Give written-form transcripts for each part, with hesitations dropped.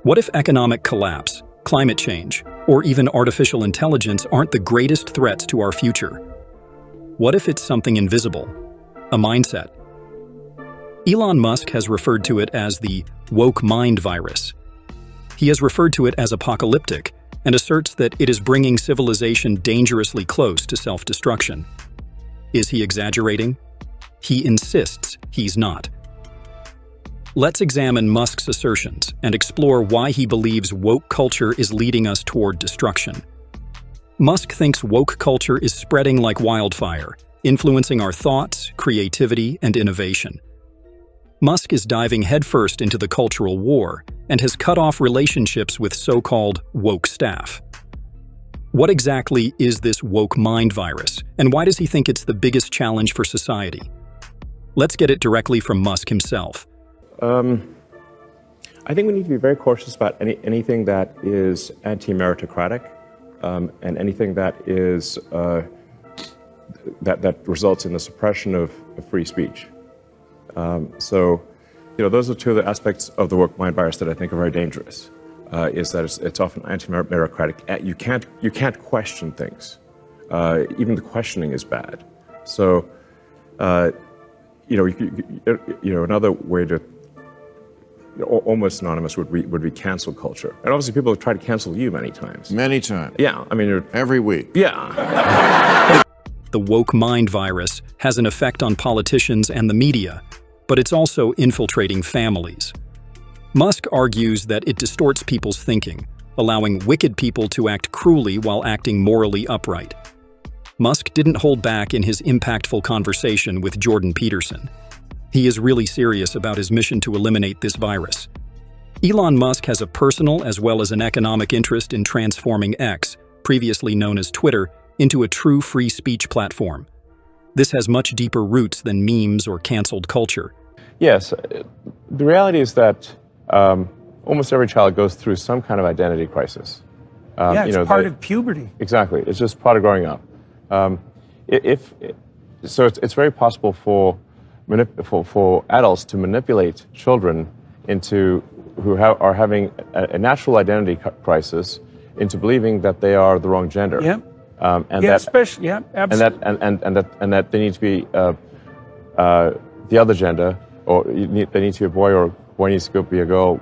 What if economic collapse, climate change, or even artificial intelligence aren't the greatest threats to our future? What if it's something invisible? A mindset? Elon Musk has referred to it as the woke mind virus. He has referred to it as apocalyptic and asserts that it is bringing civilization dangerously close to self-destruction. Is he exaggerating? He insists he's not. Let's examine Musk's assertions and explore why he believes woke culture is leading us toward destruction. Musk thinks woke culture is spreading like wildfire, influencing our thoughts, creativity, and innovation. Musk is diving headfirst into the cultural war and has cut off relationships with so-called woke staff. What exactly is this woke mind virus, and why does he think it's the biggest challenge for society? Let's get it directly from Musk himself. I think we need to be very cautious about anything that is anti-meritocratic, and anything that is that results in the suppression of free speech. So, those are two of the aspects of the woke mind virus that I think are very dangerous. Is that it's often anti-meritocratic. You can't question things. Even the questioning is bad. So, another way to almost synonymous would be cancel culture. And obviously people have tried to cancel you many times. Many times. Yeah, I mean, every week. Yeah. The woke mind virus has an effect on politicians and the media, but it's also infiltrating families. Musk argues that it distorts people's thinking, allowing wicked people to act cruelly while acting morally upright. Musk didn't hold back in his impactful conversation with Jordan Peterson. He is really serious about his mission to eliminate this virus. Elon Musk has a personal as well as an economic interest in transforming X, previously known as Twitter, into a true free speech platform. This has much deeper roots than memes or canceled culture. Yes, the reality is that almost every child goes through some kind of identity crisis. It's part of puberty. Exactly, it's just part of growing up. It's very possible for adults to manipulate children who are having a natural identity crisis into believing that they are the wrong gender. Yeah. Absolutely. And that they need to be the other gender, or they need to be a boy, or a boy needs to go be a girl,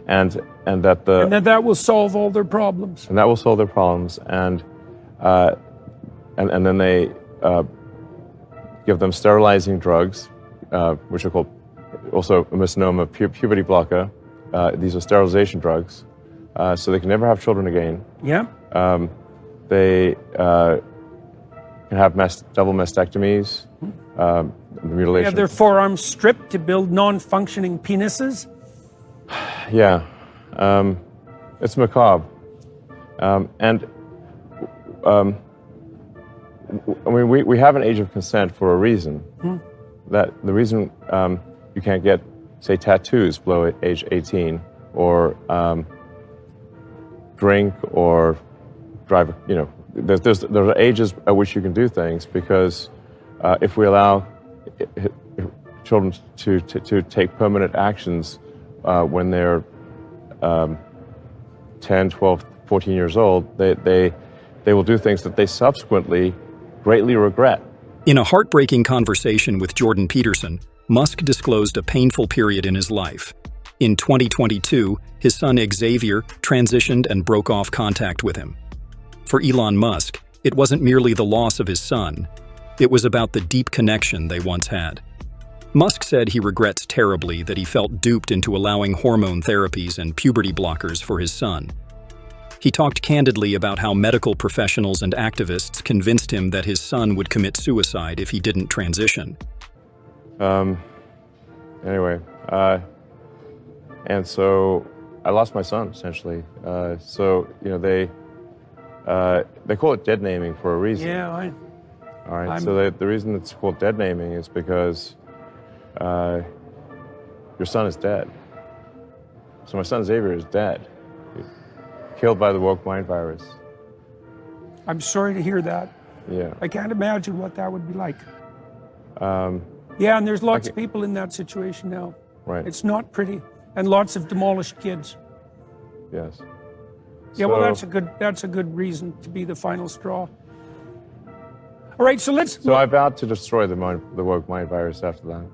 and that will solve all their problems. And that will solve their problems, and then they give them sterilizing drugs, which are called also a misnomer, puberty blocker. These are sterilization drugs, so they can never have children again. Yeah. They can have double mastectomies, mutilation. They have their forearms stripped to build non-functioning penises. Yeah, it's macabre, we have an age of consent for a reason. That the reason you can't get, say, tattoos below age 18, or drink or drive. There are ages at which you can do things, because if we allow children to take permanent actions when they're 10, 12, 14 years old, they will do things that they subsequently greatly regret. In a heartbreaking conversation with Jordan Peterson, Musk disclosed a painful period in his life. In 2022, his son Xavier transitioned and broke off contact with him. For Elon Musk, it wasn't merely the loss of his son. It was about the deep connection they once had. Musk said he regrets terribly that he felt duped into allowing hormone therapies and puberty blockers for his son. He talked candidly about how medical professionals and activists convinced him that his son would commit suicide if he didn't transition. Anyway, and so I lost my son, essentially. They call it dead naming for a reason. Yeah, All right, so the reason it's called dead naming is because your son is dead. So my son Xavier is dead, killed by the woke mind virus. I'm sorry to hear that. Yeah. I can't imagine what that would be like. Yeah, and there's lots of people in that situation now. Right. It's not pretty. and lots of demolished kids. Yes. Yeah, well, So- that's a good reason to be the final straw. All right, so let's. So I vowed to destroy the woke mind virus after that.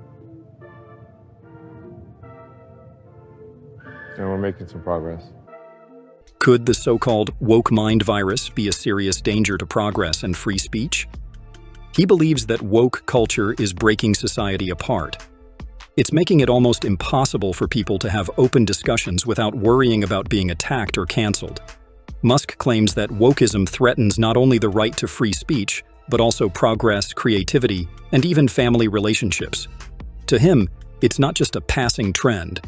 And we're making some progress. Could the so-called woke mind virus be a serious danger to progress and free speech? He believes that woke culture is breaking society apart. It's making it almost impossible for people to have open discussions without worrying about being attacked or canceled. Musk claims that wokeism threatens not only the right to free speech, but also progress, creativity, and even family relationships. To him, it's not just a passing trend.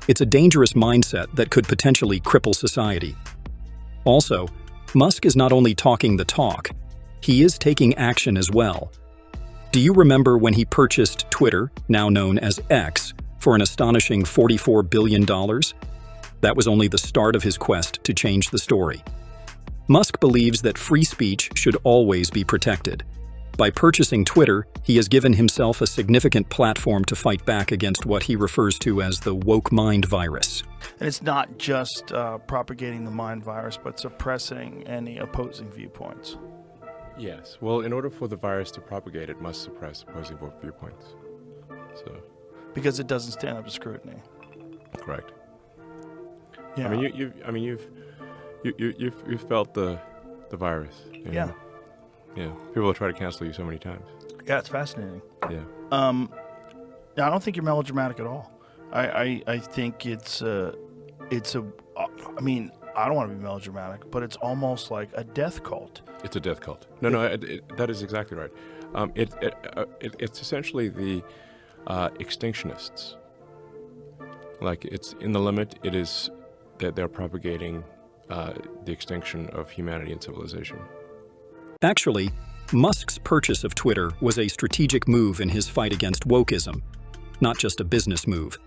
It's a dangerous mindset that could potentially cripple society. Also, Musk is not only talking the talk, he is taking action as well. Do you remember when he purchased Twitter, now known as X, for an astonishing $44 billion? That was only the start of his quest to change the story. Musk believes that free speech should always be protected. By purchasing Twitter, he has given himself a significant platform to fight back against what he refers to as the woke mind virus. And it's not just propagating the mind virus, but suppressing any opposing viewpoints. Yes. Well, in order for the virus to propagate, it must suppress opposing viewpoints. So, Because it doesn't stand up to scrutiny. correct. Yeah. I mean, you've felt the virus. You know? Yeah. Yeah. People will try to cancel you so many times. Yeah, it's fascinating. Yeah. I don't think you're melodramatic at all. I think it's a. I mean, I don't want to be melodramatic, but it's almost like a death cult. It's a death cult. No, that is exactly right. It's essentially the extinctionists. Like, it's in the limit. It is that they're propagating the extinction of humanity and civilization. Actually, Musk's purchase of Twitter was a strategic move in his fight against wokeism, not just a business move.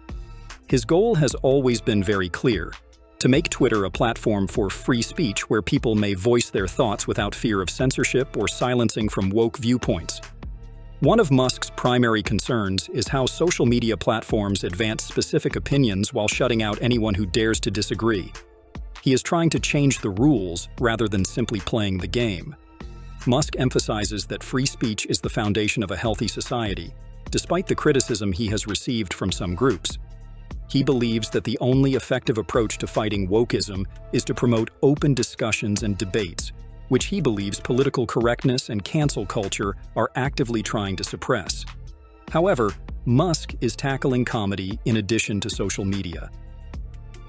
His goal has always been very clear: to make Twitter a platform for free speech where people may voice their thoughts without fear of censorship or silencing from woke viewpoints. One of Musk's primary concerns is how social media platforms advance specific opinions while shutting out anyone who dares to disagree. He is trying to change the rules rather than simply playing the game. Musk emphasizes that free speech is the foundation of a healthy society, despite the criticism he has received from some groups. He believes that the only effective approach to fighting wokeism is to promote open discussions and debates, which he believes political correctness and cancel culture are actively trying to suppress. However, Musk is tackling comedy in addition to social media.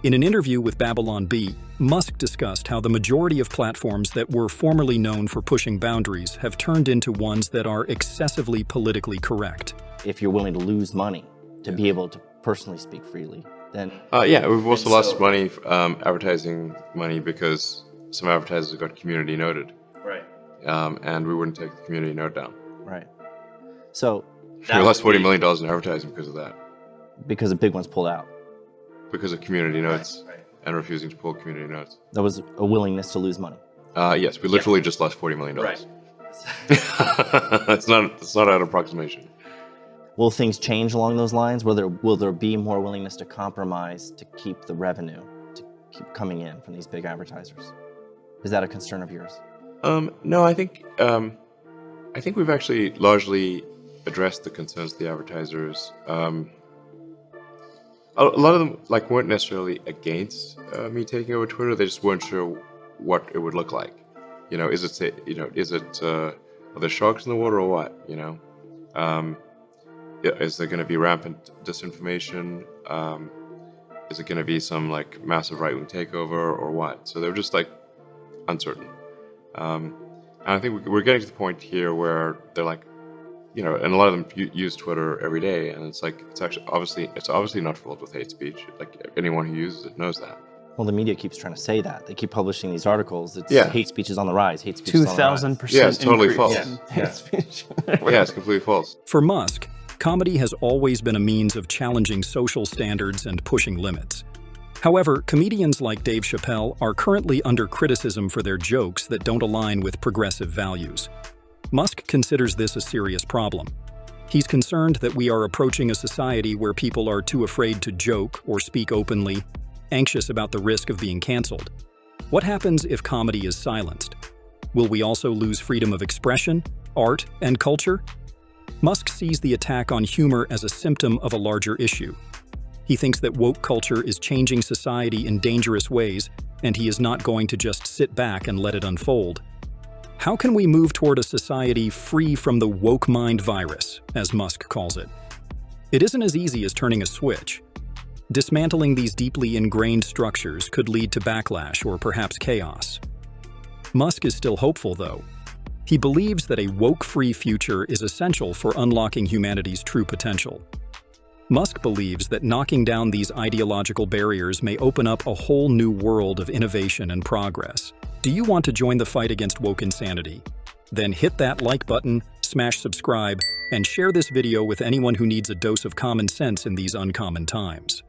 In an interview with Babylon Bee, Musk discussed how the majority of platforms that were formerly known for pushing boundaries have turned into ones that are excessively politically correct. If you're willing to lose money to be able to personally speak freely, then... Yeah, we've also lost money, advertising money, because some advertisers got community noted. Right. And we wouldn't take the community note down. Right. So... We lost $40 million in advertising because of that. Because the big ones pulled out. Because of community notes and refusing to pull community notes. There was a willingness to lose money. Yes, we literally just lost $40 million. Right. It's not an approximation. Will things change along those lines? Will there be more willingness to compromise to keep the revenue, to keep coming in from these big advertisers? Is that a concern of yours? No, I think we've actually largely addressed the concerns of the advertisers. A lot of them weren't necessarily against me taking over Twitter. They just weren't sure what it would look like. You know, are there sharks in the water or what? You know, is there going to be rampant disinformation? Is it going to be some massive right-wing takeover or what? So they were just uncertain. And I think we're getting to the point here where they're you know, and a lot of them use Twitter every day, and it's obviously not filled with hate speech. Anyone who uses it knows that. Well, the media keeps trying to say that. They keep publishing these articles. It's hate speech is on the rise. Hate speech is on the rise. 2,000%. Yeah, it's totally false. Hate speech. Yeah, it's completely false. For Musk, comedy has always been a means of challenging social standards and pushing limits. However, comedians like Dave Chappelle are currently under criticism for their jokes that don't align with progressive values. Musk considers this a serious problem. He's concerned that we are approaching a society where people are too afraid to joke or speak openly, anxious about the risk of being canceled. What happens if comedy is silenced? Will we also lose freedom of expression, art, and culture? Musk sees the attack on humor as a symptom of a larger issue. He thinks that woke culture is changing society in dangerous ways, and he is not going to just sit back and let it unfold. How can we move toward a society free from the woke mind virus, as Musk calls it? It isn't as easy as turning a switch. Dismantling these deeply ingrained structures could lead to backlash or perhaps chaos. Musk is still hopeful, though. He believes that a woke-free future is essential for unlocking humanity's true potential. Musk believes that knocking down these ideological barriers may open up a whole new world of innovation and progress. Do you want to join the fight against woke insanity? Then hit that like button, smash subscribe, and share this video with anyone who needs a dose of common sense in these uncommon times.